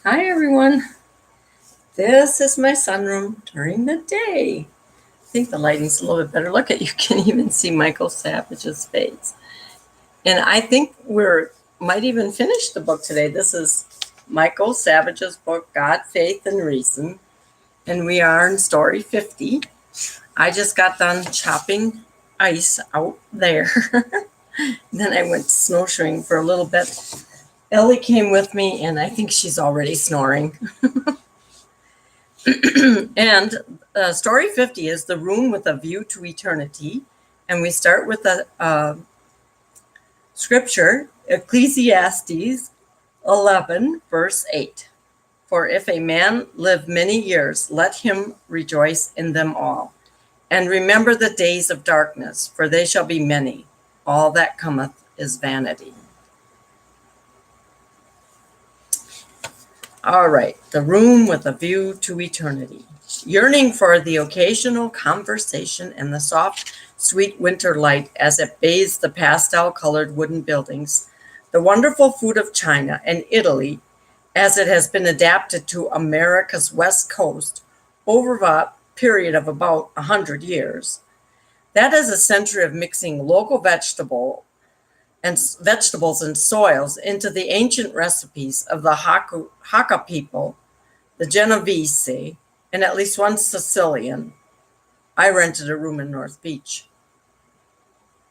Hi everyone. This is my sunroom during the day. I think the lighting's a little bit better. Look at you can even see Michael Savage's face. And I think we're might even finish the book today. This is Michael Savage's book, God, Faith, and Reason. And we are in story 50. I just got done chopping ice out there. Then I went snowshoeing for a little bit. Ellie came with me, and I think she's already snoring. And story 50 is The Room with a View to Eternity. And we start with the scripture, Ecclesiastes 11, verse 8. For if a man live many years, let him rejoice in them all. And remember the days of darkness, for they shall be many. All that cometh is vanity. All right, The Room with a View to Eternity. Yearning for the occasional conversation and the soft, sweet winter light as it bathes the pastel-colored wooden buildings, the wonderful food of China and Italy as it has been adapted to America's West Coast over a period of about 100 years. That is a century of mixing local vegetables and soils into the ancient recipes of the Hakka people, the Genovese, and at least one Sicilian. I rented a room in North Beach.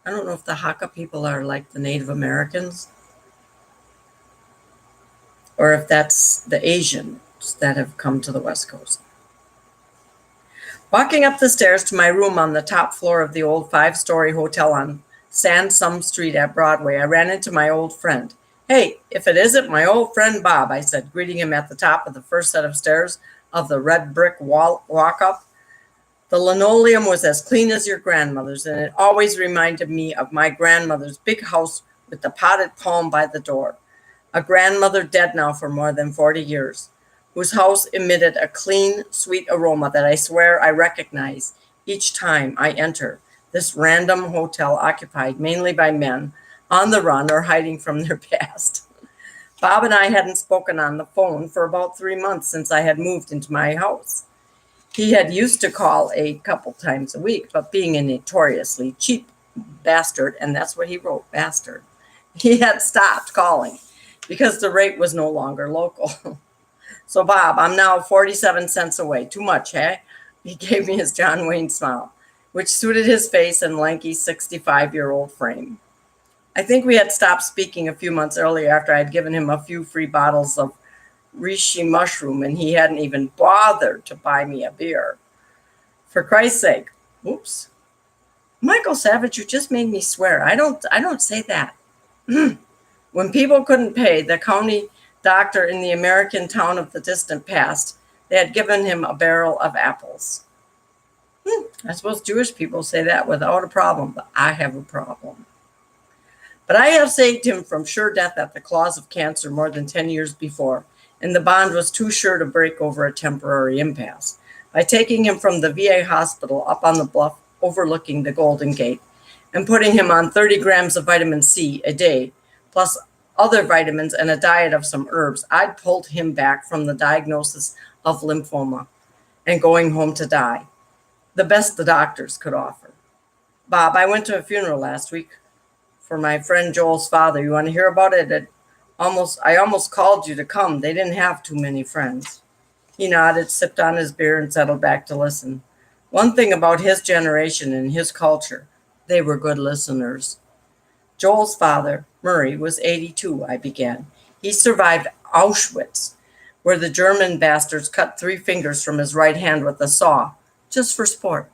I don't know if the Hakka people are like the Native Americans or if that's the Asians that have come to the West Coast. Walking up the stairs to my room on the top floor of the old 5-story hotel on Sansom Street at Broadway, I ran into my old friend. Hey, if it isn't my old friend Bob, I said, greeting him at the top of the first set of stairs of the red brick walk-up. The linoleum was as clean as your grandmother's, and it always reminded me of my grandmother's big house with the potted palm by the door. A grandmother dead now for more than 40 years, whose house emitted a clean, sweet aroma that I swear I recognize each time I enter this random hotel occupied mainly by men on the run or hiding from their past. Bob and I hadn't spoken on the phone for about 3 months since I had moved into my house. He had used to call a couple times a week, but being a notoriously cheap bastard, and that's what he wrote, bastard, he had stopped calling because the rate was no longer local. So, Bob, I'm now 47 cents away. Too much, eh? He gave me his John Wayne smile, which suited his face and lanky 65-year-old frame. I think we had stopped speaking a few months earlier after I had given him a few free bottles of reishi mushroom, and he hadn't even bothered to buy me a beer. For Christ's sake, oops. Michael Savage, you just made me swear. I don't say that. When people couldn't pay, the county doctor in the American town of the distant past, they had given him a barrel of apples. I suppose Jewish people say that without a problem, but I have a problem. But I have saved him from sure death at the claws of cancer more than 10 years before, and the bond was too sure to break over a temporary impasse. By taking him from the VA hospital up on the bluff overlooking the Golden Gate and putting him on 30 grams of vitamin C a day, plus other vitamins and a diet of some herbs, I'd pulled him back from the diagnosis of lymphoma and going home to die, the best the doctors could offer. Bob, I went to a funeral last week for my friend Joel's father. You want to hear about it? I almost called you to come. They didn't have too many friends. He nodded, sipped on his beer, and settled back to listen. One thing about his generation and his culture, they were good listeners. Joel's father, Murray, was 82, I began. He survived Auschwitz, where the German bastards cut 3 fingers from his right hand with a saw, just for sport.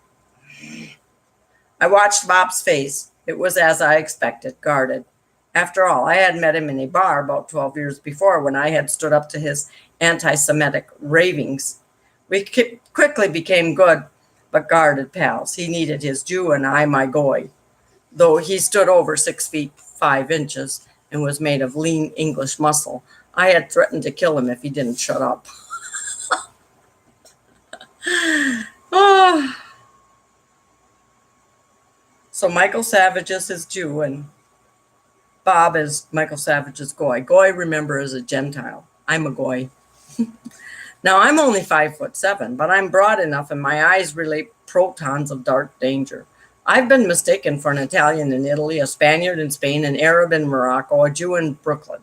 I watched Bob's face. It was as I expected, guarded. After all, I had met him in a bar about 12 years before when I had stood up to his anti-Semitic ravings. We quickly became good but guarded pals. He needed his Jew and I my goy, though he stood over 6 feet 5 inches and was made of lean English muscle. I had threatened to kill him if he didn't shut up. Oh. So Michael Savage is his Jew and Bob is Michael Savage's goy. Goy, remember, is a Gentile. I'm a goy. Now, I'm only 5'7", but I'm broad enough and my eyes relate protons of dark danger. I've been mistaken for an Italian in Italy, a Spaniard in Spain, an Arab in Morocco, a Jew in Brooklyn.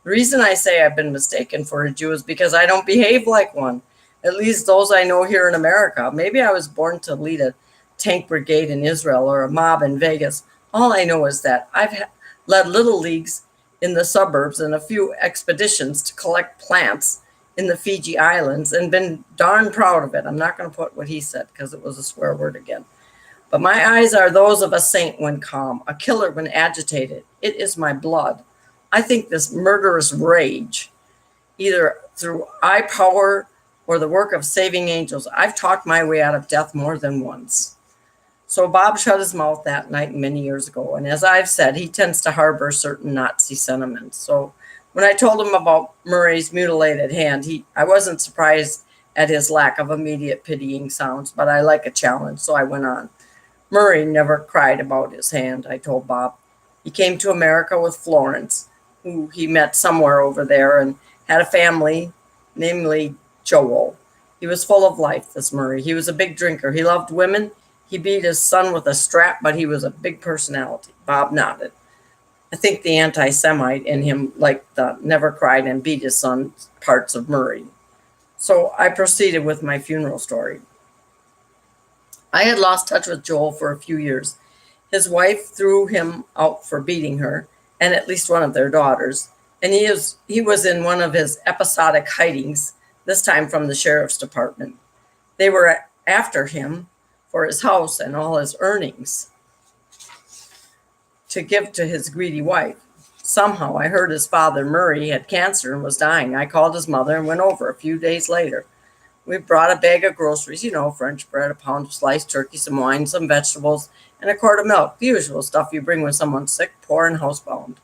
The reason I say I've been mistaken for a Jew is because I don't behave like one, at least those I know here in America. Maybe I was born to lead a tank brigade in Israel or a mob in Vegas. All I know is that I've led little leagues in the suburbs and a few expeditions to collect plants in the Fiji Islands and been darn proud of it. I'm not going to put what he said because it was a swear word again. But my eyes are those of a saint when calm, a killer when agitated. It is my blood. I think this murderous rage, either through eye power or the work of saving angels, I've talked my way out of death more than once. So Bob shut his mouth that night many years ago. And as I've said, he tends to harbor certain Nazi sentiments. So when I told him about Murray's mutilated hand, I wasn't surprised at his lack of immediate pitying sounds, but I like a challenge, so I went on. Murray never cried about his hand, I told Bob. He came to America with Florence, who he met somewhere over there, and had a family, namely Joel. He was full of life, this Murray. He was a big drinker. He loved women. He beat his son with a strap, but he was a big personality. Bob nodded. I think the anti-Semite in him liked the never cried and beat his son parts of Murray. So I proceeded with my funeral story. I had lost touch with Joel for a few years. His wife threw him out for beating her, and at least one of their daughters. And he was in one of his episodic hidings, this time from the sheriff's department. They were after him for his house and all his earnings to give to his greedy wife. Somehow I heard his father, Murray, had cancer and was dying. I called his mother and went over a few days later. We brought a bag of groceries, French bread, a pound of sliced turkey, some wine, some vegetables, and a quart of milk, the usual stuff you bring when someone's sick, poor, and housebound.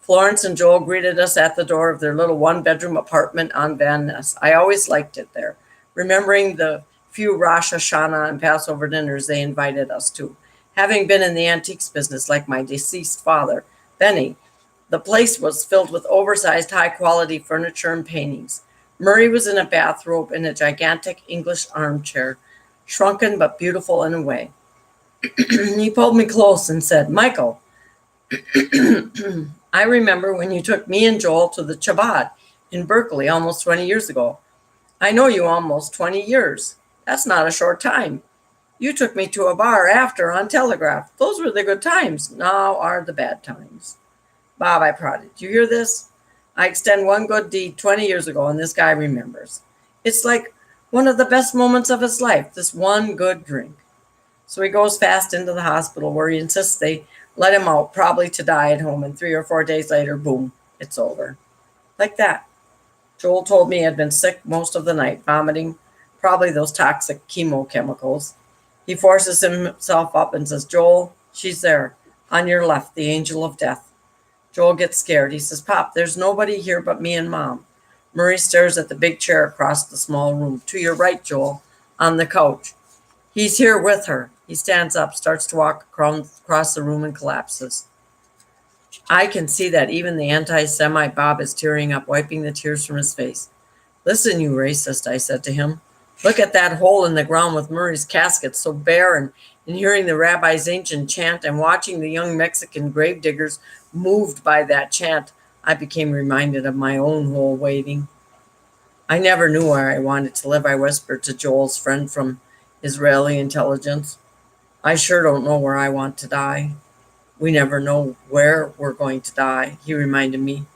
Florence and Joel greeted us at the door of their little one-bedroom apartment on Van Ness. I always liked it there, remembering the few Rosh Hashanah and Passover dinners they invited us to. Having been in the antiques business like my deceased father, Benny, the place was filled with oversized, high-quality furniture and paintings. Murray was in a bathrobe in a gigantic English armchair, shrunken but beautiful in a way. He pulled me close and said, "Michael, I remember when you took me and Joel to the Chabad in Berkeley almost 20 years ago. I know you almost 20 years. That's not a short time. You took me to a bar after on Telegraph. Those were the good times. Now are the bad times." Bob, I prodded. "Do you hear this? I extend one good deed 20 years ago, and this guy remembers. It's like one of the best moments of his life, this one good drink." So he goes fast into the hospital where he insists they let him out, probably to die at home, and 3 or 4 days later, boom, it's over. Like that. Joel told me he had been sick most of the night, vomiting, probably those toxic chemochemicals. He forces himself up and says, "Joel, she's there, on your left, the angel of death." Joel gets scared. He says, "Pop, there's nobody here but me and Mom." Murray stares at the big chair across the small room. "To your right, Joel, on the couch." "He's here with her." He stands up, starts to walk across the room and collapses. I can see that even the anti-Semite Bob is tearing up, wiping the tears from his face. "Listen, you racist," I said to him. "Look at that hole in the ground with Murray's casket so bare, and hearing the rabbi's ancient chant and watching the young Mexican gravediggers moved by that chant, I became reminded of my own hole waiting. I never knew where I wanted to live," I whispered to Joel's friend from Israeli intelligence. "I sure don't know where I want to die." "We never know where we're going to die," he reminded me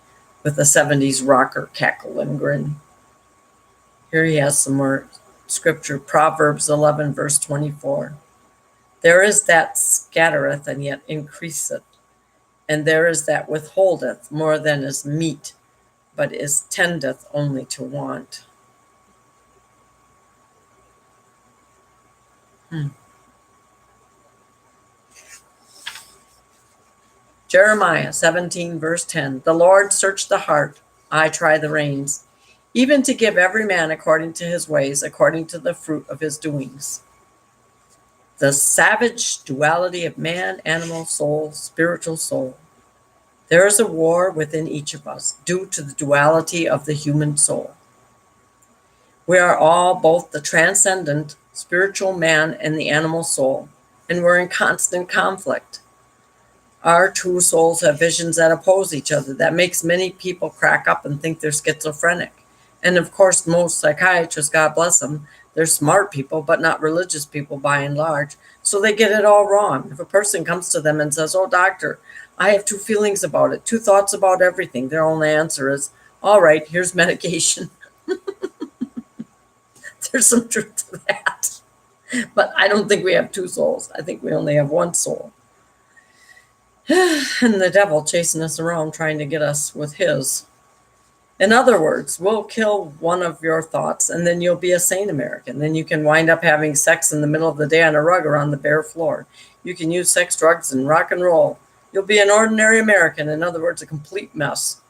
with a 70s rocker cackle and grin. Here he has some more scripture, Proverbs 11, verse 24. "There is that scattereth and yet increaseth, and there is that withholdeth more than is meet, but is tendeth only to want." Jeremiah 17, verse 10. "The Lord search the heart, I try the reins, even to give every man according to his ways, according to the fruit of his doings." The savage duality of man, animal, soul, spiritual soul. There is a war within each of us due to the duality of the human soul. We are all both the transcendent spiritual man and the animal soul, and we're in constant conflict. Our two souls have visions that oppose each other. That makes many people crack up and think they're schizophrenic. And of course, most psychiatrists, God bless them, they're smart people, but not religious people by and large. So they get it all wrong. If a person comes to them and says, "Oh, doctor, I have two feelings about it, two thoughts about everything," their only answer is, "All right, here's medication." There's some truth to that. But I don't think we have two souls. I think we only have one soul. And the devil chasing us around trying to get us with his. In other words, we'll kill one of your thoughts and then you'll be a sane American. Then you can wind up having sex in the middle of the day on a rug or on the bare floor. You can use sex, drugs, and rock and roll. You'll be an ordinary American. In other words, a complete mess.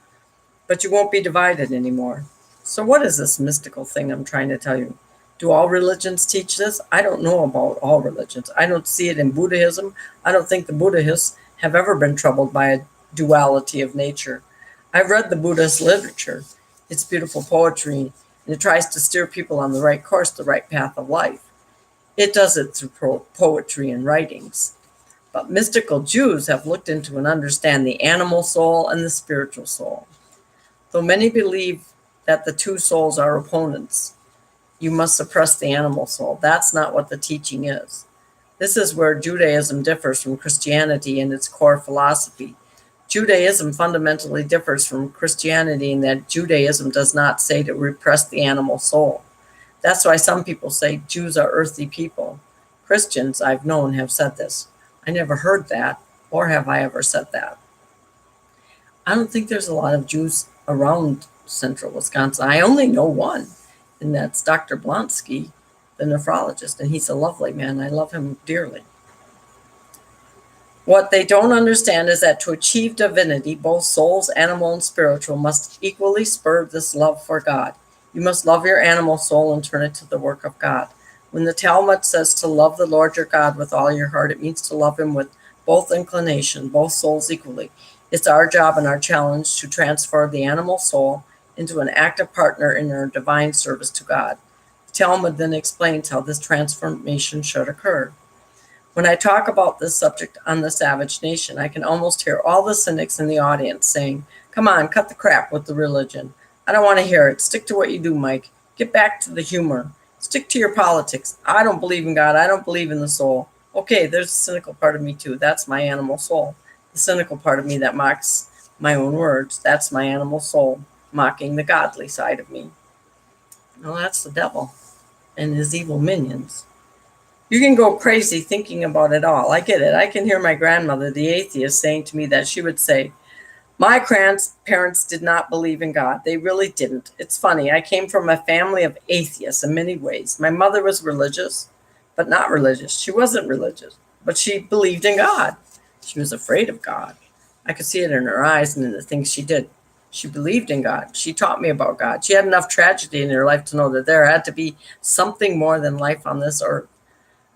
But you won't be divided anymore. So what is this mystical thing I'm trying to tell you? Do all religions teach this? I don't know about all religions. I don't see it in Buddhism. I don't think the Buddhists have ever been troubled by a duality of nature. I've read the Buddhist literature. It's beautiful poetry, and it tries to steer people on the right course, the right path of life. It does it through poetry and writings. But mystical Jews have looked into and understand the animal soul and the spiritual soul. Though many believe that the two souls are opponents, you must suppress the animal soul. That's not what the teaching is. This is where Judaism differs from Christianity in its core philosophy. Judaism fundamentally differs from Christianity in that Judaism does not say to repress the animal soul. That's why some people say Jews are earthly people. Christians I've known have said this. I never heard that, or have I ever said that. I don't think there's a lot of Jews around central Wisconsin. I only know one, and that's Dr. Blonsky, the nephrologist, and he's a lovely man. I love him dearly. What they don't understand is that to achieve divinity, both souls, animal and spiritual, must equally spur this love for God. You must love your animal soul and turn it to the work of God. When the Talmud says to love the Lord your God with all your heart, it means to love him with both inclination, both souls equally. It's our job and our challenge to transfer the animal soul into an active partner in our divine service to God. The Talmud then explains how this transformation should occur. When I talk about this subject on The Savage Nation, I can almost hear all the cynics in the audience saying, "Come on, cut the crap with the religion. I don't want to hear it. Stick to what you do, Mike. Get back to the humor. Stick to your politics. I don't believe in God. I don't believe in the soul." Okay, there's a cynical part of me too. That's my animal soul. The cynical part of me that mocks my own words. That's my animal soul, mocking the godly side of me. Well, that's the devil and his evil minions. You can go crazy thinking about it all. I get it. I can hear my grandmother, the atheist, saying to me that she would say, "My grandparents did not believe in God. They really didn't. It's funny. I came from a family of atheists in many ways. My mother was religious, but not religious. She wasn't religious, but she believed in God. She was afraid of God. I could see it in her eyes and in the things she did. She believed in God. She taught me about God. She had enough tragedy in her life to know that there had to be something more than life on this earth.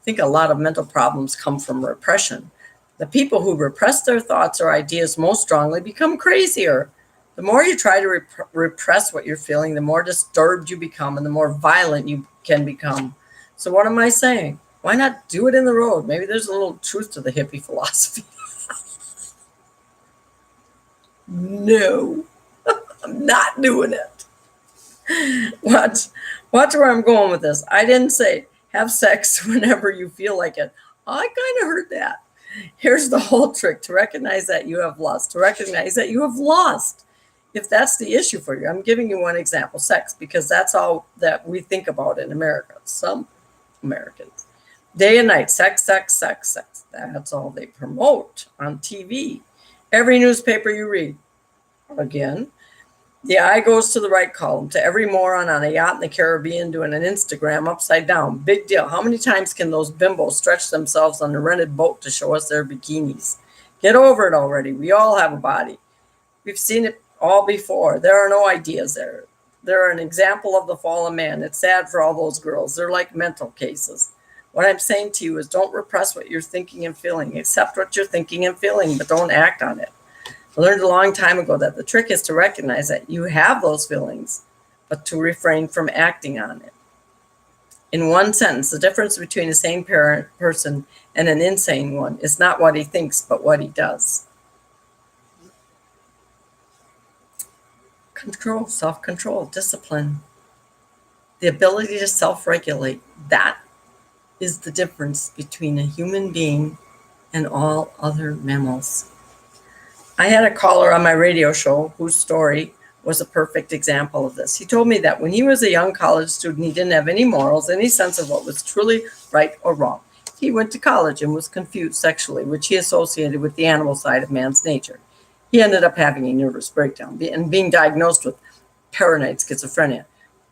I think a lot of mental problems come from repression. The people who repress their thoughts or ideas most strongly become crazier. The more you try to repress what you're feeling, the more disturbed you become and the more violent you can become. So what am I saying? Why not do it in the road? Maybe there's a little truth to the hippie philosophy. No, I'm not doing it. Watch where I'm going with this. I didn't say have sex whenever you feel like it. I kind of heard that. Here's the whole trick: to recognize that you have lust, to recognize that you have lost. If that's the issue for you, I'm giving you one example, sex, because that's all that we think about in America. Some Americans, day and night, sex, sex, sex, sex. That's all they promote on TV. Every newspaper you read. Again, the eye goes to the right column, to every moron on a yacht in the Caribbean doing an Instagram upside down. Big deal. How many times can those bimbos stretch themselves on a rented boat to show us their bikinis? Get over it already. We all have a body. We've seen it all before. There are no ideas there. They're an example of the fall of man. It's sad for all those girls. They're like mental cases. What I'm saying to you is don't repress what you're thinking and feeling. Accept what you're thinking and feeling, but don't act on it. I learned a long time ago that the trick is to recognize that you have those feelings, but to refrain from acting on it. In one sentence, the difference between a sane person and an insane one is not what he thinks, but what he does. Control, self-control, discipline, the ability to self-regulate. That is the difference between a human being and all other mammals. I had a caller on my radio show whose story was a perfect example of this. He told me that when he was a young college student, he didn't have any morals, any sense of what was truly right or wrong. He went to college and was confused sexually, which he associated with the animal side of man's nature. He ended up having a nervous breakdown and being diagnosed with paranoid schizophrenia.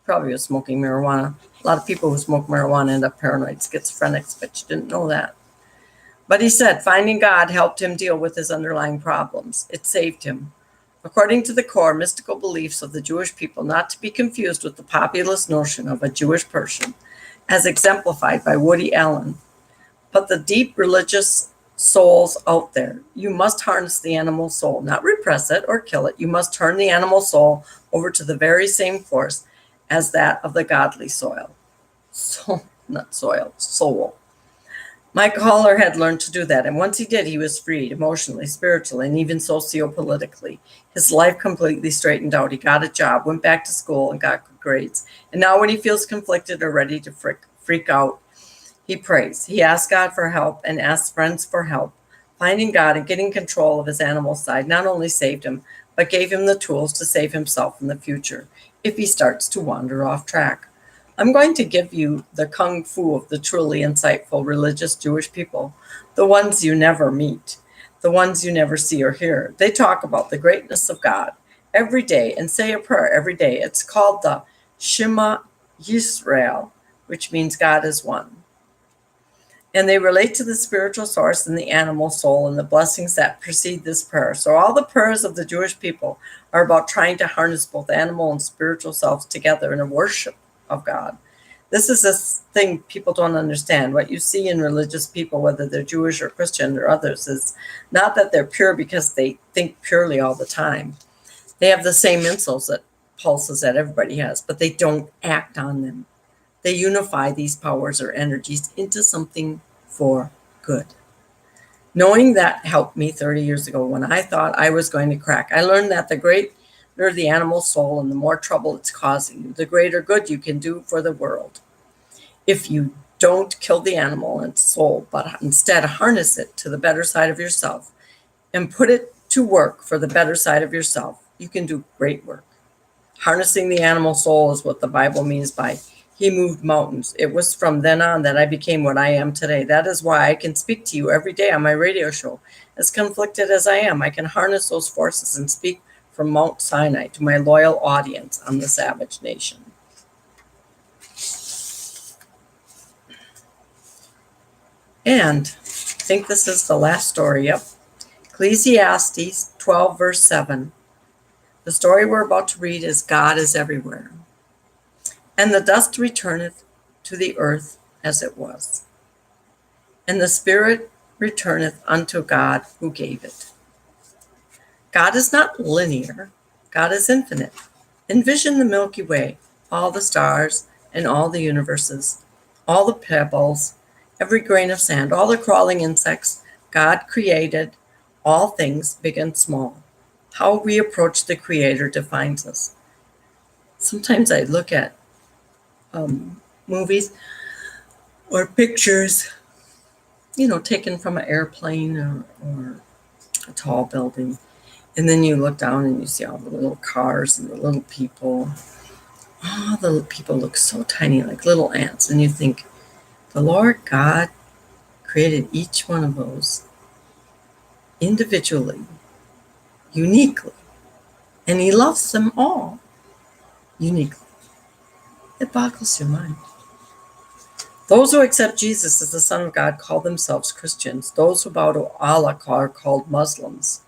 Probably was smoking marijuana. A lot of people who smoke marijuana end up paranoid schizophrenics, but you didn't know that. But he said finding God helped him deal with his underlying problems. It saved him. According to the core mystical beliefs of the Jewish people, not to be confused with the populist notion of a Jewish person, as exemplified by Woody Allen, but the deep religious souls out there. You must harness the animal soul, not repress it or kill it. You must turn the animal soul over to the very same force as that of the godly soul. Soul. My caller had learned to do that, and once he did, he was freed emotionally, spiritually, and even socio-politically. His life completely straightened out. He got a job, went back to school, and got good grades. And now when he feels conflicted or ready to freak out, he prays. He asks God for help and asks friends for help. Finding God and getting control of his animal side not only saved him, but gave him the tools to save himself in the future if he starts to wander off track. I'm going to give you the kung fu of the truly insightful religious Jewish people, the ones you never meet, the ones you never see or hear. They talk about the greatness of God every day and say a prayer every day. It's called the Shema Yisrael, which means God is one. And they relate to the spiritual source and the animal soul and the blessings that precede this prayer. So all the prayers of the Jewish people are about trying to harness both animal and spiritual selves together in a worship of God. This is a thing people don't understand. What you see in religious people, whether they're Jewish or Christian or others, is not that they're pure because they think purely all the time. They have the same pulses that everybody has, but they don't act on them. They unify these powers or energies into something for good. Knowing that helped me 30 years ago when I thought I was going to crack. I learned that the greater the animal soul and the more trouble it's causing you, the greater good you can do for the world. If you don't kill the animal and soul, but instead harness it to the better side of yourself and put it to work for the better side of yourself, you can do great work. Harnessing the animal soul is what the Bible means by He moved mountains. It was from then on that I became what I am today. That is why I can speak to you every day on my radio show. As conflicted as I am, I can harness those forces and speak from Mount Sinai to my loyal audience on the Savage Nation. And I think this is the last story. Yep. Ecclesiastes 12, verse 7. The story we're about to read is God is everywhere. And the dust returneth to the earth as it was. And the spirit returneth unto God who gave it. God is not linear. God is infinite. Envision the Milky Way, all the stars and all the universes, all the pebbles, every grain of sand, all the crawling insects. God created all things, big and small. How we approach the Creator defines us. Sometimes I look at movies or pictures, taken from an airplane or a tall building. And then you look down and you see all the little cars and the little people. Oh, the little people look so tiny, like little ants. And you think, the Lord God created each one of those individually, uniquely. And He loves them all uniquely. It boggles your mind. Those who accept Jesus as the Son of God call themselves Christians. Those who bow to Allah are called Muslims.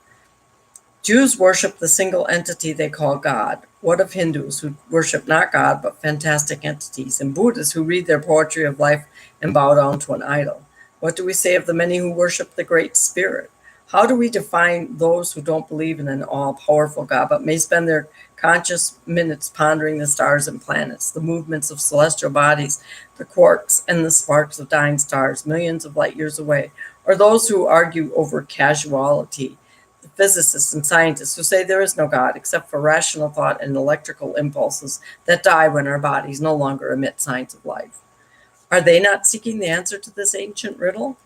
Jews worship the single entity they call God. What of Hindus who worship not God but fantastic entities, and Buddhists who read their poetry of life and bow down to an idol? What do we say of the many who worship the Great Spirit? How do we define those who don't believe in an all-powerful God, but may spend their conscious minutes pondering the stars and planets, the movements of celestial bodies, the quarks and the sparks of dying stars millions of light years away, or those who argue over causality, the physicists and scientists who say there is no God except for rational thought and electrical impulses that die when our bodies no longer emit signs of life? Are they not seeking the answer to this ancient riddle?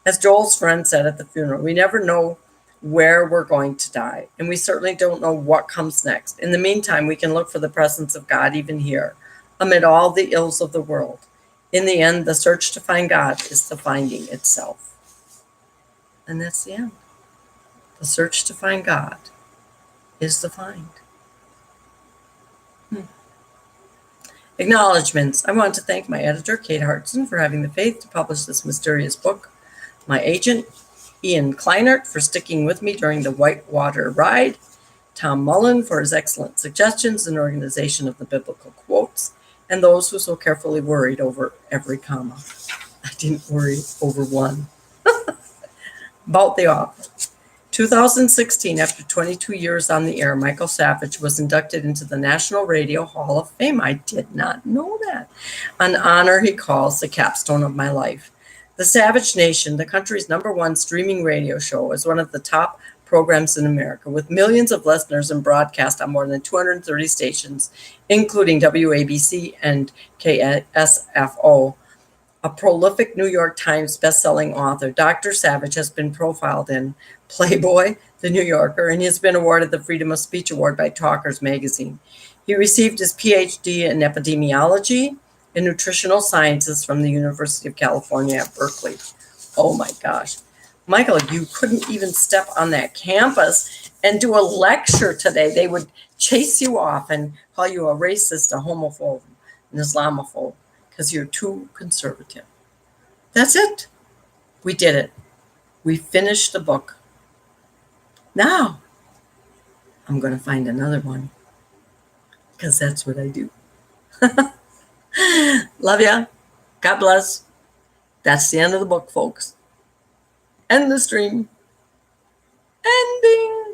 As Joel's friend said at the funeral, we never know where we're going to die, and we certainly don't know what comes next. In the meantime, we can look for the presence of God even here, amid all the ills of the world. In the end, the search to find God is the finding itself. And that's the end. The search to find God is the find. Acknowledgements. I want to thank my editor, Kate Hartson, for having the faith to publish this mysterious book. My agent, Ian Kleinert, for sticking with me during the whitewater ride. Tom Mullen for his excellent suggestions and organization of the biblical quotes. And those who so carefully worried over every comma. I didn't worry over one. About the author. 2016, after 22 years on the air, Michael Savage was inducted into the National Radio Hall of Fame. I did not know that. An honor he calls the capstone of my life. The Savage Nation, the country's #1 streaming radio show, is one of the top programs in America, with millions of listeners and broadcast on more than 230 stations, including WABC and KSFO. A prolific New York Times bestselling author, Dr. Savage has been profiled in Playboy, The New Yorker, and he has been awarded the Freedom of Speech Award by Talkers magazine. He received his PhD in epidemiology and nutritional sciences from the University of California at Berkeley. Oh my gosh. Michael, you couldn't even step on that campus and do a lecture today. They would chase you off and call you a racist, a homophobe, an Islamophobe, because you're too conservative. That's it. We did it. We finished the book. Now, I'm going to find another one, because that's what I do. Love ya. God bless. That's the end of the book, folks. End the stream. Ending.